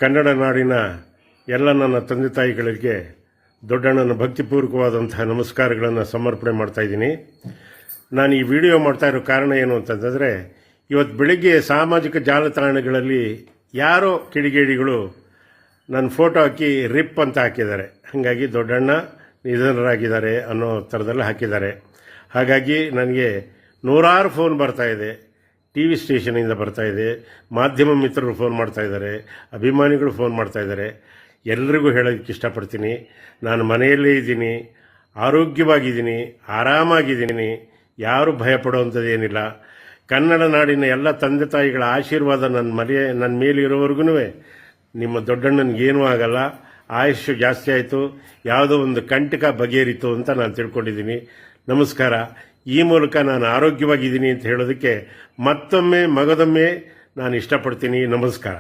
ಕನ್ನಡ ನಾಡಿನ ಎಲ್ಲ ನನ್ನ ತಂದೆ ತಾಯಿಗಳಿಗೆ ದೊಡ್ಡಣ್ಣನ ಭಕ್ತಿಪೂರ್ವಕವಾದಂತಹ ನಮಸ್ಕಾರಗಳನ್ನು ಸಮರ್ಪಣೆ ಮಾಡ್ತಾಯಿದ್ದೀನಿ. ನಾನು ಈ ವಿಡಿಯೋ ಮಾಡ್ತಾ ಇರೋ ಕಾರಣ ಏನು ಅಂತಂದರೆ, ಇವತ್ತು ಬೆಳಿಗ್ಗೆ ಸಾಮಾಜಿಕ ಜಾಲತಾಣಗಳಲ್ಲಿ ಯಾರೋ ಕಿಡಿಗೇಡಿಗಳು ನನ್ನ ಫೋಟೋ ಹಾಕಿ ರಿಪ್ ಅಂತ ಹಾಕಿದ್ದಾರೆ. ಹಾಗಾಗಿ ದೊಡ್ಡಣ್ಣ ನಿಧನರಾಗಿದ್ದಾರೆ ಅನ್ನೋ ಥರದಲ್ಲಿ ಹಾಕಿದ್ದಾರೆ. ಹಾಗಾಗಿ ನನಗೆ ನೂರಾರು ಫೋನ್ ಬರ್ತಾಯಿದೆ, ಟಿ ವಿ ಸ್ಟೇಷನಿಂದ ಬರ್ತಾಯಿದೆ, ಮಾಧ್ಯಮ ಮಿತ್ರರು ಫೋನ್ ಮಾಡ್ತಾಯಿದ್ದಾರೆ, ಅಭಿಮಾನಿಗಳು ಫೋನ್ ಮಾಡ್ತಾಯಿದ್ದಾರೆ. ಎಲ್ರಿಗೂ ಹೇಳೋಕ್ಕೆ ಇಷ್ಟಪಡ್ತೀನಿ, ನಾನು ಮನೆಯಲ್ಲೇ ಇದ್ದೀನಿ, ಆರೋಗ್ಯವಾಗಿದ್ದೀನಿ, ಆರಾಮಾಗಿದ್ದೀನಿ, ಯಾರೂ ಭಯಪಡುವಂಥದ್ದೇನಿಲ್ಲ. ಕನ್ನಡ ನಾಡಿನ ಎಲ್ಲ ತಂದೆ ತಾಯಿಗಳ ಆಶೀರ್ವಾದ ನನ್ನ ಮೇಲಿರೋವರೆಗೂ ನಿಮ್ಮ ದೊಡ್ಡಣ್ಣನಿಗೇನೂ ಆಗಲ್ಲ, ಆಯುಷ್ಯ ಜಾಸ್ತಿ ಆಯಿತು, ಯಾವುದೋ ಒಂದು ಕಂಟಕ ಬಗೆಹರಿತು ಅಂತ ನಾನು ತಿಳ್ಕೊಂಡಿದ್ದೀನಿ. ನಮಸ್ಕಾರ. ಈ ಮೂಲಕ ನಾನು ಆರೋಗ್ಯವಾಗಿದ್ದೀನಿ ಅಂತ ಹೇಳೋದಕ್ಕೆ ಮತ್ತೊಮ್ಮೆ ಮಗದೊಮ್ಮೆ ನಾನು ಇಷ್ಟಪಡ್ತೀನಿ. ನಮಸ್ಕಾರ.